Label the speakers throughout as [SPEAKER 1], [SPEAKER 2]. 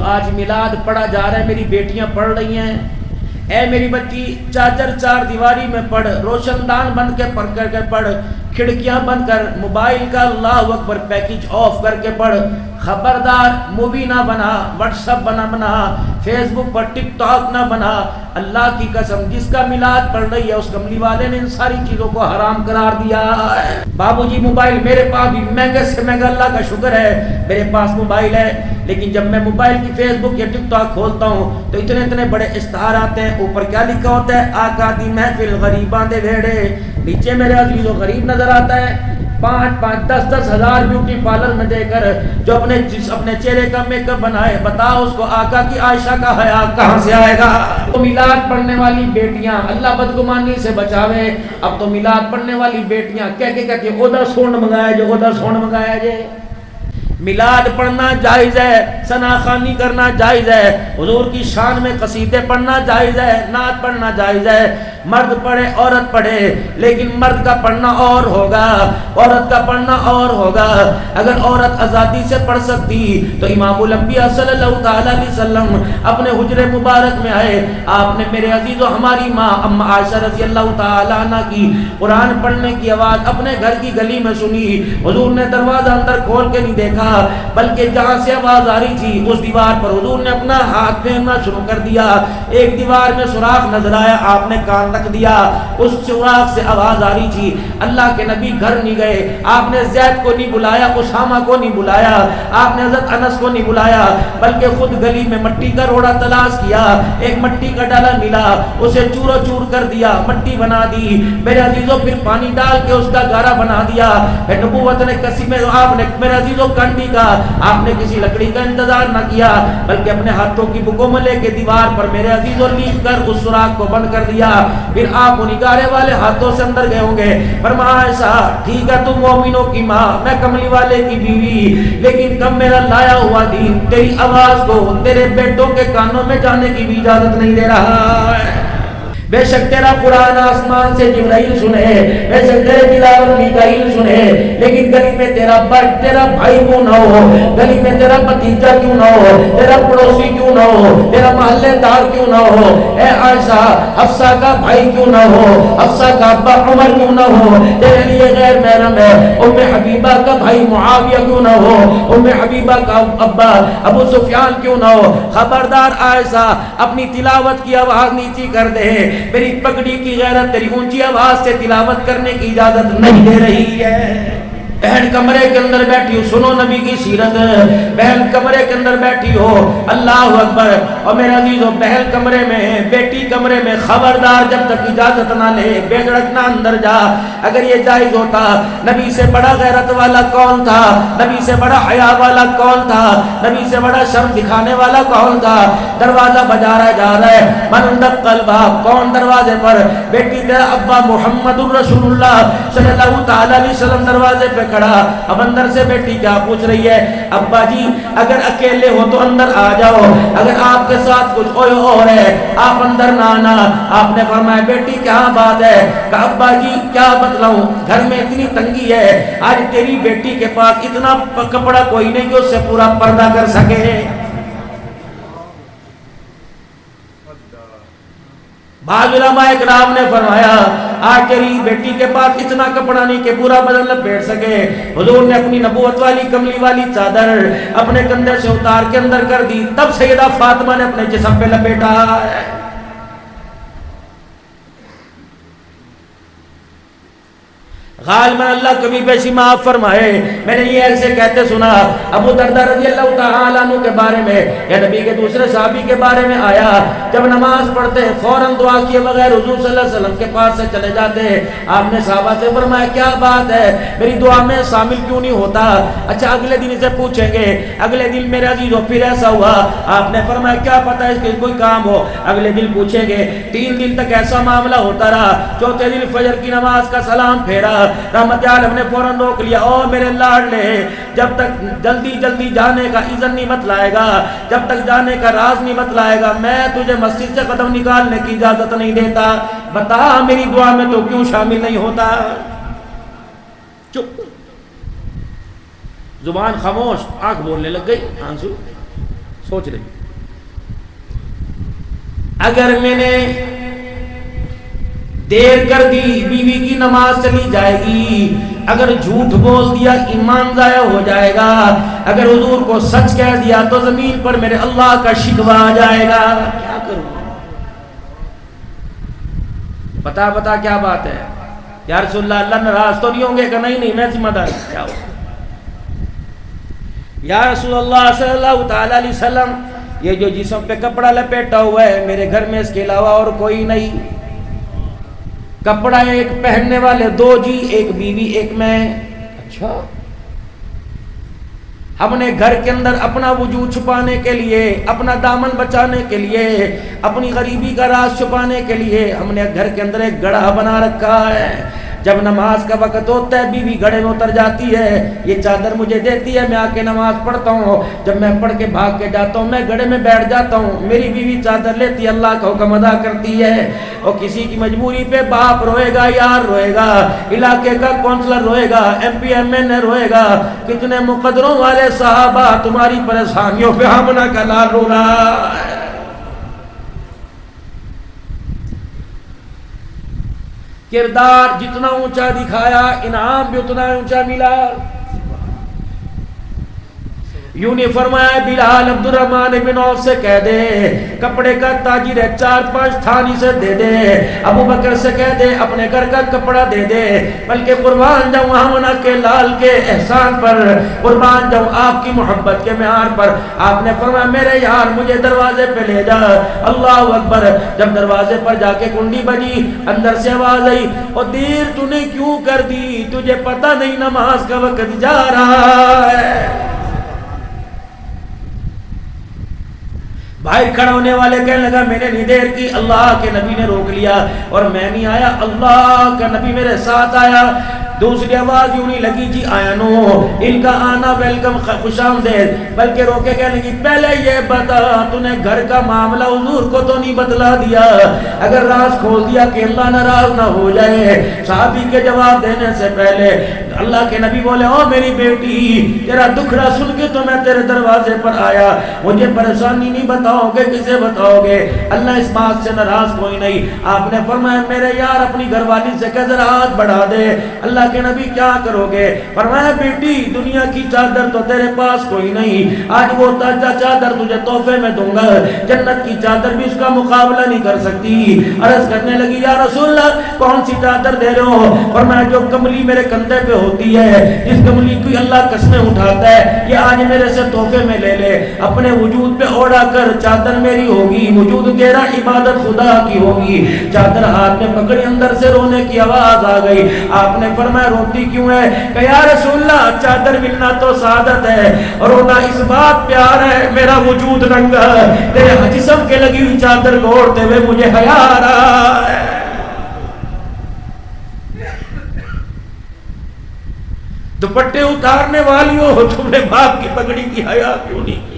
[SPEAKER 1] آج میلاد پڑھا جا رہا ہے، میری بیٹیاں پڑھ رہی ہیں، اے میری بچی چادر چار دیواری میں پڑھ، روشن دان بند کے پڑھ کر کے پڑھ، کھڑکیاں بند کر، موبائل کا اللہ اکبر پیکج آف کر کے پڑھ، خبردار مووی نہ بنا، واٹس ایپ بنا، فیس بک پر ٹک ٹاک نہ بنا۔ اللہ کی قسم جس کا میلاد پڑھ رہی ہے اس کملی والے نے ان ساری چیزوں کو حرام قرار دیا ہے۔ بابو جی موبائل میرے پاس بھی مہنگے سے مہنگا، اللہ کا شکر ہے میرے پاس موبائل ہے، لیکن جب میں موبائل کی فیس بک یا ٹک ٹاک کھولتا ہوں تو اتنے بڑے اشتہار آتے ہیں، اوپر کیا لکھا ہوتا ہے؟ آقا دی محفل غریباں دے ویڑے، نیچے میرے عزیز و غریب نظر آتا ہے، 5-5 10-10 ہزار بیوٹی پارلر میں دے کر جو اپنے چہرے کا میک اپ بنائے، بتاؤ اس کو آقا کی عائشہ کا حیا کہاں سے آئے گا؟ تو میلاد پڑھنے والی بیٹیاں اللہ بدگمانی سے بچاوے، اب تو میلاد پڑھنے والی بیٹیاں کہہ کے ادھر سون منگایا جے۔ میلاد پڑھنا جائز ہے، ثناخوانی کرنا جائز ہے، حضور کی شان میں قصیدے پڑھنا جائز ہے، نعت پڑھنا جائز ہے، مرد پڑھے عورت پڑھے، لیکن مرد کا پڑھنا اور ہوگا، عورت کا پڑھنا اور ہوگا۔ اگر عورت آزادی سے پڑھ سکتی تو امام الانبیاء صلی اللہ تعالی علیہ وسلم اپنے حجرے مبارک میں آئے، آپ نے میرے عزیز و ہماری ماں اما عائشہ رضی اللہ تعالی عنہ کی قرآن پڑھنے کی آواز اپنے گھر کی گلی میں سنی، حضور نے دروازہ اندر کھول کے نہیں دیکھا، بلکہ جہاں سے آواز آ رہی تھی اس دیوار پر حضور نے اپنا ہاتھ پھیرنا شروع کر دیا، ایک دیوار میں سوراخ نظر آیا، آپ نے کان رکھ دیا، اس سوراخ سے آواز آ رہی تھی۔ اللہ کے نبی گھر نہیں گئے، آپ نے زید کو نہیں بلایا، اسامہ کو نہیں بلایا، آپ نے حضرت انس کو نہیں بلایا، بلکہ خود گلی میں مٹی کا روڑا تلاش کیا، ایک مٹی کا ڈالا ملا، اسے چورو چور کر دیا، مٹی بنا دی میرے عزیزوں، پھر پانی ڈال کے اس کا گارا بنا دیا۔ پھر نبوت نے کسی میں آپ نے میرے عزیزوں کنڈی کا، آپ نے کسی لکڑی کا انتظار نہ کیا، بلکہ اپنے ہاتھوں کی بکوں میں لے کے دیوار پر میرے عزیزوں لیپ کر اس سوراخ کو بند کر دیا۔ پھر آپ انہی گارے والے ہاتھوں سے اندر گئے ہوں گے، فرمایا ایسا ٹھیک ہے تم مومنوں کی ماں، میں کملی والے کی بیوی، لیکن کب میرا لایا ہوا دین تیری آواز کو تیرے بیٹوں کے کانوں میں جانے کی بھی اجازت نہیں دے رہا ہے۔ بے شک تیرا قرآن آسمان سے جبرائیل سنے، بے شک تیرے تلاوت میکائیل سنے، لیکن گلی میں تیرا بھائی کیوں نہ ہو، گلی میں تیرا بھتیجا کیوں نہ ہو، تیرا پڑوسی کیوں نہ ہو، تیرا محلے دار کیوں نہ ہو، اے عائشہ حفصہ کا بھائی کیوں نہ ہو، حفصہ کا ابا عمر کیوں نہ ہو، تیرے لیے غیر محرم ہے، ام حبیبہ کا بھائی معاویہ کیوں نہ ہو، ام حبیبہ کا ابا ابو سفیان کیوں نہ ہو۔ خبردار عائشہ اپنی تلاوت کی آواز نیچی کر دے، میری پگڑی کی غیرت تیری اونچی آواز سے تلاوت کرنے کی اجازت نہیں دے رہی ہے۔ بہن کمرے کے اندر بیٹھی ہو، سنو نبی کی سیرت، بہن کمرے کے اندر بیٹھی ہو، اللہ اکبر، اور میرے عزیزو بہن کمرے میں ہے، بیٹی کمرے میں، خبردار جب تک اجازت نہ لے بے دھڑکنا اندر جا۔ اگر یہ جائز ہوتا، نبی سے بڑا غیرت والا کون تھا، نبی سے بڑا حیا والا کون تھا، نبی سے بڑا شرم دکھانے والا کون تھا؟ دروازہ بجا رہا جا رہا ہے، من دق الباب، کون دروازے پر؟ بیٹی تیرا ابا محمد الرسول اللہ صلی اللہ تعالی علیہ وسلم دروازے پہ کھڑا، اب اندر سے بیٹی کیا پوچھ رہی ہے؟ ابا جی اگر اکیلے ہو تو اندر آ جاؤ، اگر آپ کے ساتھ کچھ کوئی اور ہے آپ اندر نہ آنا۔ آپ نے فرمایا بیٹی کیا بات ہے؟ کہ ابا جی کیا بتلاؤں، گھر میں اتنی تنگی ہے، آج تیری بیٹی کے پاس اتنا کپڑا کوئی نہیں کہ اس سے پورا پردہ کر سکے۔ بعض علماء اکرام نے فرمایا آج تیری بیٹی کے پاس اتنا کپڑا نہیں کہ پورا بدن لپیٹ سکے۔ حضور نے اپنی نبوت والی کملی والی چادر اپنے کندھے سے اتار کے اندر کر دی، تب سیدہ فاطمہ نے اپنے جسم پہ لپیٹا۔ غالباً اللہ کبھی پیشی معاف فرمائے، میں نے یہ ایسے کہتے سنا ابو دردہ رضی اللہ تعالیٰ عنہ کے بارے میں یا نبی کے دوسرے صحابی کے بارے میں آیا، جب نماز پڑھتے فوراً دعا کیے بغیر حضور صلی اللہ علیہ وسلم کے پاس سے چلے جاتے۔ آپ نے صحابہ سے فرمایا کیا بات ہے، میری دعا میں شامل کیوں نہیں ہوتا؟ اچھا اگلے دن اسے پوچھیں گے۔ اگلے دن میرے عزیزوں پھر ایسا ہوا، آپ نے فرمایا کیا پتہ ہے اس کے کوئی کام ہو، اگلے دن پوچھیں گے۔ 3 دن تک ایسا معاملہ ہوتا رہا، چوتھے دن فجر کی نماز کا سلام پھیرا، رحمت عالم نے فوراً روک لیا، او میرے لاڈلے جب تک جلدی جانے کا اذن نہیں بتلائے گا، جب تک جانے کا راز نہیں بتلائے گا، میں تجھے مسجد سے قدم نکالنے کی اجازت نہیں دیتا۔ بتا میری دعا میں تو کیوں شامل نہیں ہوتا؟ چپ، زبان خاموش، آنکھ بولنے لگ گئی، آنسو سوچ رہی اگر میں نے دیر کر دی بیوی کی نماز چلی جائے گی، اگر جھوٹ بول دیا ایمان ضائع ہو جائے گا، اگر حضور کو سچ کہہ دیا تو زمین پر میرے اللہ کا شکوہ آ جائے گا، کیا کروں؟ بتا کیا بات ہے؟ یا رسول اللہ، اللہ ناراض تو نہیں ہوں گے کہ نہیں میں ذمہ دار کیا ہوں؟ یا رسول اللہ صلی اللہ تعالی علیہ وسلم، یہ جو جسم پہ کپڑا لپیٹا ہوا ہے میرے گھر میں اس کے علاوہ اور کوئی نہیں، کپڑا ایک پہننے والے دو جی، ایک بیوی ایک میں۔ اچھا، ہم نے گھر کے اندر اپنا وجود چھپانے کے لیے، اپنا دامن بچانے کے لیے، اپنی غریبی کا راز چھپانے کے لیے ہم نے گھر کے اندر ایک گڑھا بنا رکھا ہے۔ جب نماز کا وقت ہوتا ہے بیوی گڑھے میں اتر جاتی ہے، یہ چادر مجھے دیتی ہے، میں آ کے نماز پڑھتا ہوں، جب میں پڑھ کے بھاگ کے جاتا ہوں میں گڑھے میں بیٹھ جاتا ہوں، میری بیوی چادر لیتی ہے، اللہ کا حکم ادا کرتی ہے۔ اور کسی کی مجبوری پہ باپ روئے گا، یار روئے گا، علاقے کا کونسلر روئے گا، ایم پی ایم این اے روئے گا، کتنے مقدروں والے صحابہ تمہاری پریشانیوں پہ آمنہ کا لال رو رہا ہے۔ کردار جتنا اونچا دکھایا انعام بھی اتنا اونچا ملا۔ یوں نے فرمایا بلال عبد الرحمن بن عوف سے کہہ دے کپڑے کا تاجر ہے 4-5 تھانی سے دے دے، ابو بکر سے کہہ دے اپنے گھر کا کپڑا دے دے، بلکہ قربان جاؤں آمنہ کے لال کے احسان پر، قربان جاؤں آپ کی محبت کے معیار پر۔ آپ نے فرمایا میرے یار مجھے دروازے پہ لے جا۔ اللہ اکبر، جب دروازے پر جا کے کنڈی بجی اندر سے آواز آئی، اور دیر تو نے کیوں کر دی، تجھے پتہ نہیں نماز کا وقت جا رہا ہے۔ باہر کھڑا ہونے والے کہنے لگا میں نے نہیں دیر کی، اللہ کے نبی نے روک لیا اور میں نہیں آیا، اللہ کا نبی میرے ساتھ آیا۔ دوسری آواز یوں نہیں لگی جی آیا نو، ان کا آنا ویلکم خوش آمدید، بلکہ روکے کہنے لگی پہلے یہ بتا تو نے گھر کا معاملہ حضور کو تو نہیں بتلا دیا، اگر راز کھول دیا کہ اللہ ناراض نہ ہو جائے۔ صحابی کے جواب دینے سے پہلے اللہ کے نبی بولے او میری بیٹی تیرا دکھڑا سن کے تو میں تیرے دروازے پر آیا، مجھے پریشانی نہیں بتاؤ گے کسے بتاؤ گے، اللہ اس بات سے ناراض کوئی نہیں۔ آپ نے فرمایا میرے یار اپنی گھر والی سے کہ ذرا ہاتھ بڑھا دے۔ اللہ کے نبی کیا کرو گے؟ فرمایا بیٹی دنیا کی چادر تو تیرے پاس کوئی نہیں، آج وہ تازہ چادر تجھے تحفے میں دوں گا، جنت کی چادر بھی اس کا مقابلہ نہیں کر سکتی۔ عرض کرنے لگی یا رسول اللہ کون سی چادر دے رہے ہو؟ فرمایا جو کملی میرے کندھے پہ ہوتی ہے، جس کملی کو اللہ قسمیں اٹھاتا ہے، یہ آج میرے سے تحفے میں لے لے، اپنے وجود پہ اوڑھا کر چادر میری ہوگی، وجود تیرا عبادت خدا کی ہوگی۔ چادر ہاتھ میں پکڑی اندر سے رونے کی آواز آ گئی۔ آپ نے فرمایا روتی کیوں ہے؟ کہ یا رسول اللہ چادر ملنا تو سعادت ہے، رونا اس بات پیار ہے میرا وجود رنگا، تیرے جسم کے لگی ہوئی چادر کو اوڑھتے ہوئے مجھے حیا آ رہا ہے۔ دوپٹے اتارنے والی ہو تم نے باپ کی پگڑی کی حیا کیوں نہیں کی؟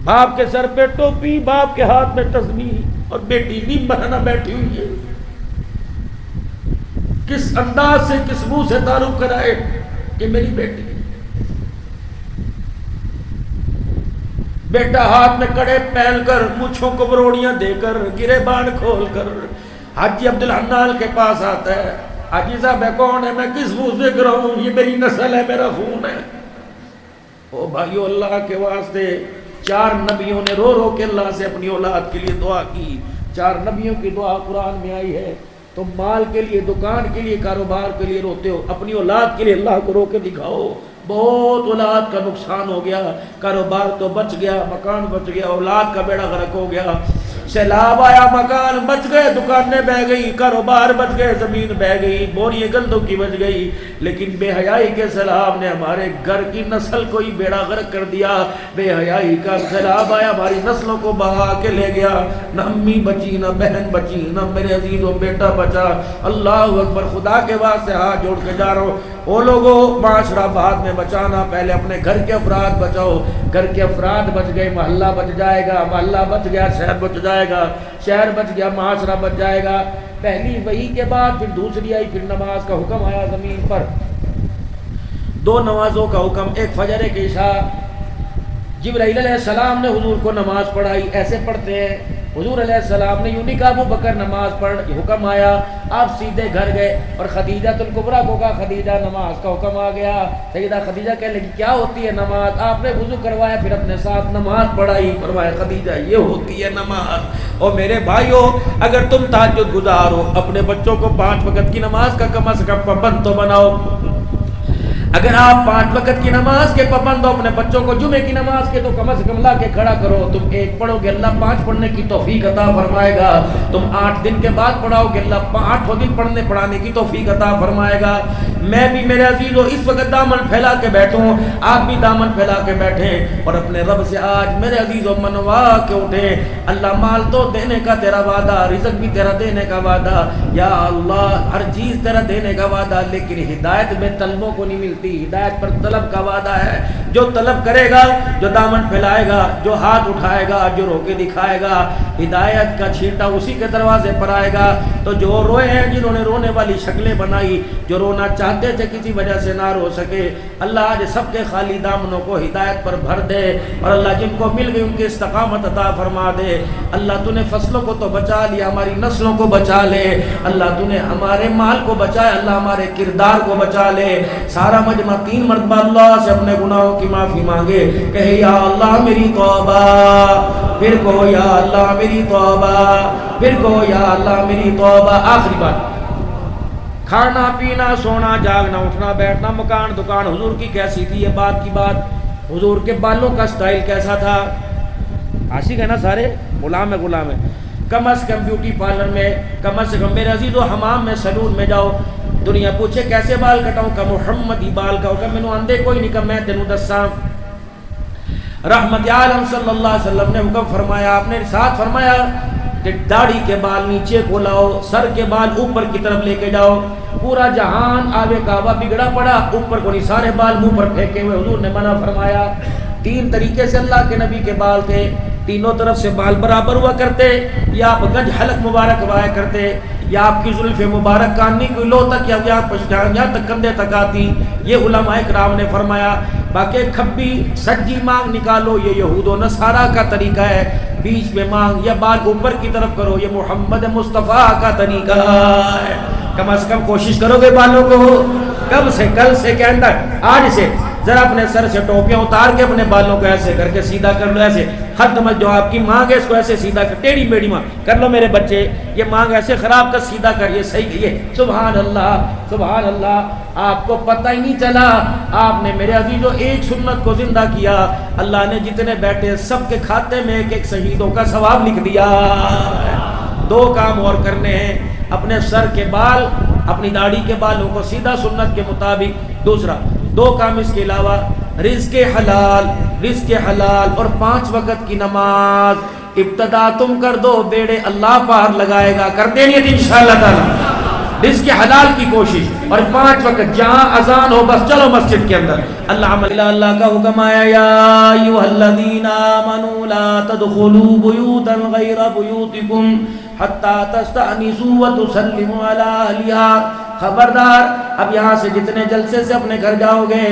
[SPEAKER 1] باپ کے سر پہ ٹوپی، باپ کے ہاتھ میں تسبیح، اور بیٹی نیم بنانا بیٹھی ہوئی ہے، کس انداز سے کس منہ سے تعارف کرائے کہ میری بیٹی۔ بیٹا ہاتھ میں کڑے پہن کر، مونچھوں کو بروڑیاں دے کر، گریبان کھول کر حاجی عبدالحنان کے پاس آتا ہے۔ حاجی صاحب ہے کون ہے؟ میں کس منہ سے کراؤں، یہ میری نسل ہے، میرا خون ہے۔ او بھائیو اللہ کے واسطے 4 نبیوں نے رو رو کے اللہ سے اپنی اولاد کے لیے دعا کی۔ 4 نبیوں کی دعا قرآن میں آئی ہے۔ تم مال کے لیے، دکان کے لیے، کاروبار کے لیے روتے ہو، اپنی اولاد کے لیے اللہ کو رو کے دکھاؤ۔ بہت اولاد کا نقصان ہو گیا، کاروبار تو بچ گیا، مکان بچ گیا، اولاد کا بیڑا غرق ہو گیا۔ سیلاب آیا، مکان بچ گئے، دکانیں بہ گئی، کاروبار بچ گئے، زمین بہ گئی، بوری گندوں کی بچ گئی، لیکن بے حیائی کے سیلاب نے ہمارے گھر کی نسل کو ہی بیڑا غرق کر دیا۔ بے حیائی کا سیلاب آیا، ہماری نسلوں کو بہا کے لے گیا، نہ امی بچی، نہ بہن بچی، نہ میرے عزیزوں بیٹا بچا۔ اللہ اکبر، خدا کے واسطے ہاتھ جوڑ کے جا رہا ہوں، وہ لوگوں معاشرہ بعد میں بچانا، پہلے اپنے گھر کے افراد بچاؤ۔ گھر کے افراد بچ گئے، محلہ بچ جائے گا، محلہ بچ گیا شہر بچ جائے گا، شہر بچ گیا معاشرہ بچ جائے گا۔ پہلی وحی کے بعد پھر دوسری آئی، پھر نماز کا حکم آیا زمین پر۔ دو نمازوں کا حکم، ایک فجر ایک عشاء۔ جبرائیل علیہ السلام نے حضور کو نماز پڑھائی، ایسے پڑھتے ہیں۔ حضور علیہ السلام نے یوں نہیں کہا ابو بکر نماز پڑھ، یہ حکم آیا، آپ سیدھے گھر گئے اور خدیجہ الکبریٰ کو کہا خدیجہ نماز کا حکم آ گیا۔ سیدہ خدیجہ کہنے لگی کیا ہوتی ہے نماز؟ آپ نے وضو کروایا، پھر اپنے ساتھ نماز پڑھائی، فرمایا خدیجہ یہ ہوتی ہے نماز۔ اور میرے بھائیو، اگر تم تہجد گزار ہو، اپنے بچوں کو 5 وقت کی نماز کا کم از کم پابند تو بناؤ۔ اگر آپ 5 وقت کی نماز کے پابند ہو، اپنے بچوں کو جمعے کی نماز کے تو کم از کم لا کے کھڑا کرو۔ تم 1 پڑھو گے، اللہ 5 پڑھنے کی توفیق عطا فرمائے گا۔ تم 8 دن کے بعد پڑھاؤ گے، اللہ 8 دن پڑھانے کی توفیق عطا فرمائے گا۔ میں بھی میرے عزیزو اس وقت دامن پھیلا کے بیٹھوں، آپ بھی دامن پھیلا کے بیٹھیں اور اپنے رب سے آج میرے عزیزو منوا کے اٹھیں۔ اللہ مال تو دینے کا تیرا وعدہ، رزق بھی تیرا دینے کا وعدہ، یا اللہ ہر چیز تیرا دینے کا وعدہ، لیکن ہدایت میں طلبوں کو نہیں ملتی، ہدایت پر طلب کا وعدہ ہے۔ جو طلب کرے گا، جو دامن پھیلائے گا، جو ہاتھ اٹھائے گا، جو رو کے دکھائے گا، ہدایت کا چھینٹا اسی کے دروازے پر آئے گا۔ تو جو روئے ہیں، جنہوں نے رونے والی شکلیں بنائی، جو رونا چاہتے تھے کسی وجہ سے نہ رو سکے، اللہ آج سب کے خالی دامنوں کو ہدایت پر بھر دے، اور اللہ جن کو مل گئی ان کی استقامت عطا فرما دے۔ اللہ تو نے فصلوں کو تو بچا لیا، ہماری نسلوں کو بچا لے۔ اللہ تو نے ہمارے مال کو بچایا، اللہ ہمارے کردار کو بچا لے۔ سارا مجمع 3 مرتبہ اللہ سے اپنے گناہوں کی معافی مانگے، کہے یا اللہ میری توبہ، پھر کہو یا اللہ میری توبہ، پھر کہو یا اللہ میری توبہ۔ آخری بات، کھانا پینا سونا جاگنا اٹھنا بیٹھنا مکان دکان حضور کی کیسی تھی؟ یہ بات کی بات، حضور کے بالوں کا سٹائل کیسا تھا؟ عاشق ہے نا سارے، غلام ہے غلام ہے۔ کم از کم بیوٹی پارلر میں، کم از کم میرے عزیزو حمام میں سلون میں جاؤ، دنیا پوچھے کیسے بال کٹاؤں کا محمدی بال کا ہوگا، مینوں آندے کوئی نہیں کہ میں تینوں دساں۔ رحمت عالم صلی اللہ علیہ وسلم نے حکم فرمایا، آپ نے ارشاد فرمایا کہ داڑھی کے بال نیچے کو لاؤ، سر کے بال اوپر کی طرف لے کے جاؤ۔ پورا جہان آب کعبہ بگڑا پڑا، اوپر کو نہیں، سارے بال منہ پر پھینکے ہوئے، حضور نے منع فرمایا۔ 3 طریقے سے اللہ کے نبی کے بال تھے، تینوں طرف سے بال برابر ہوا کرتے، یا آپ گنج حلق مبارک وایا کرتے، یا آپ کی زلف مبارک کاننی کی لو تک یا یہاں تک کندھے تک آتی، یہ علماء کرام نے فرمایا۔ باقی کھبی سجی مانگ نکالو، یہ یہود و نصارہ کا طریقہ ہے، بیچ میں مانگ یا بال اوپر کی طرف کرو، یہ محمد مصطفیٰ کا طریقہ ہے۔ کم از کم کوشش کرو گے بالوں کو کب سے، کل سے کے اندر، آج سے ذرا اپنے سر سے ٹوپیاں اتار کے اپنے بالوں کو ایسے کر کے سیدھا کر لو، ایسے ختم جو آپ کی مانگ ہے اس کو ایسے سیدھا کر، ٹیڑھی میڑھی مانگ کر لو میرے بچے، یہ مانگ ایسے خراب کر سیدھا کر، یہ صحیح ہے۔ سبحان اللہ سبحان اللہ، آپ کو پتہ ہی نہیں چلا، آپ نے میرے عزیزو ایک سنت کو زندہ کیا، اللہ نے جتنے بیٹھے سب کے کھاتے میں ایک شہیدوں کا ثواب لکھ دیا۔ 2 کام اور کرنے ہیں، اپنے سر کے بال، اپنی داڑھی کے بالوں کو سیدھا سنت کے مطابق۔ دوسرا 2 کام اس کے علاوہ، رزق حلال اور 5 وقت کی نماز۔ ابتدا تم کر دو، بیڑے اللہ پار لگائے گا، کر دیں گے انشاءاللہ تعالی۔ رزق حلال کی کوشش، اور 5 وقت جہاں اذان ہو بس چلو مسجد کے اندر۔ اللہ کا حکم آیا، یا ایھا الذین آمنوا لا تدخلوا بیوتا غیر بیوتکم حتی تستأنسوا وتسلموا علی اہلہا۔ خبردار، اب یہاں سے جتنے جلسے سے اپنے گھر جاؤ گے،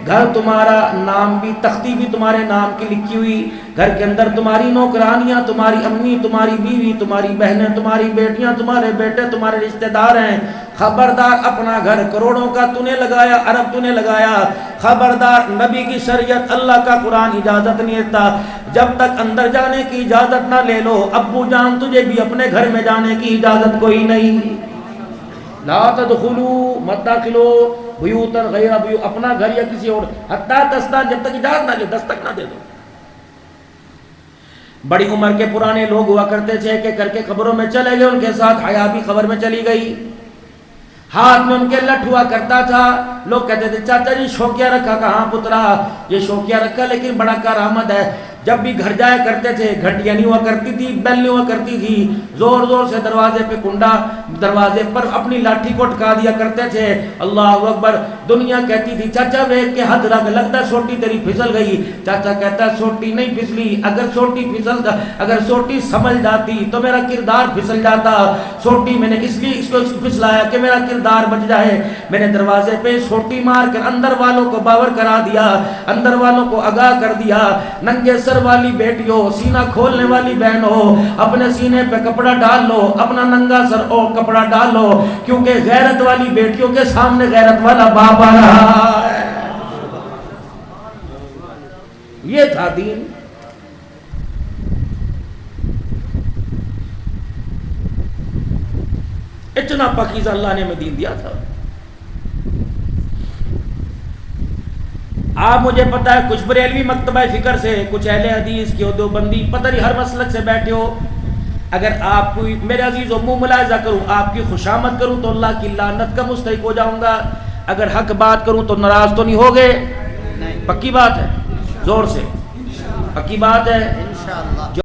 [SPEAKER 1] گھر تمہارا، نام بھی، تختی بھی تمہارے نام کی لکھی ہوئی، گھر کے اندر تمہاری نوکرانیاں، تمہاری امی، تمہاری بیوی، تمہاری بہنیں، تمہاری بیٹیاں، تمہارے بیٹے، تمہارے رشتہ دار ہیں۔ خبردار، اپنا گھر کروڑوں کا تو نے لگایا، ارب تو نے لگایا، خبردار، نبی کی شریعت، اللہ کا قرآن اجازت نہیں دیتا، جب تک اندر جانے کی اجازت نہ لے لو، ابو جان تجھے بھی اپنے گھر میں جانے کی اجازت کوئی نہیں۔ لا تدخلوا، مت داخلو، بیوتا غیر بیوت، اپنا گھر یا کسی اور، حتی تستأنسوا، جب تک اجازت نہ لے، دستک نہ دے دو۔ بڑی عمر کے پرانے لوگ ہوا کرتے تھے کہ کر کے قبروں میں چلے گئے، ان کے ساتھ حیا بھی قبر میں چلی گئی، ہاتھ میں ان کے لٹ ہوا کرتا تھا۔ لوگ کہتے تھے چاچا جی شوکیا رکھا کہاں پترا؟ یہ شوکیا رکھا لیکن بڑا کارآمد ہے، جب بھی گھر جایا کرتے تھے گھنٹیاں نہیں ہوا کرتی تھی، بیل نہیں ہوا کرتی تھی، زور زور سے دروازے پہ کنڈا دروازے پر اپنی لاٹھی کو ٹکا دیا کرتے تھے۔ اللہ اکبر۔ دنیا کہتی تھی چاچا ویکھ کے حد رکھ، لگتا سوٹی تیری پھسل گئی۔ چاچا کہتا سوٹی نہیں پھسلی، اگر سوٹی سمجھ جاتی تو میرا کردار پھسل جاتا۔ سوٹی میں نے اس لیے اس کو پھسلایا کہ میرا کردار بچ جائے۔ میں نے دروازے پہ سوٹی مار کر اندر والوں کو باور کرا دیا، اندر والوں کو آگاہ کر دیا۔ ننگے سر والی بیٹیوں، سینہ کھولنے والی بہنوں، اپنے سینے پہ کپڑا ڈال لو، اپنا ننگا سر اور کپڑا ڈال لو، کیونکہ غیرت والی بیٹیوں کے سامنے غیرت والا باپ آ رہا ہے۔ یہ تھا دین۔ اتنا پاکیزہ اللہ نے ہمیں دین دیا تھا۔ آپ مجھے پتا ہے کچھ بریلوی مکتبہ فکر سے، کچھ اہل حدیث کی دیوبندی، پتہ نہیں ہر مسلک سے بیٹھے ہو، اگر آپ کوئی میرے عزیزو منہ ملاحظہ کروں، آپ کی خوشامد کروں تو اللہ کی لعنت کا مستحق ہو جاؤں گا، اگر حق بات کروں تو ناراض تو نہیں ہوگے؟ پکی بات ہے؟ زور سے پکی بات ہے؟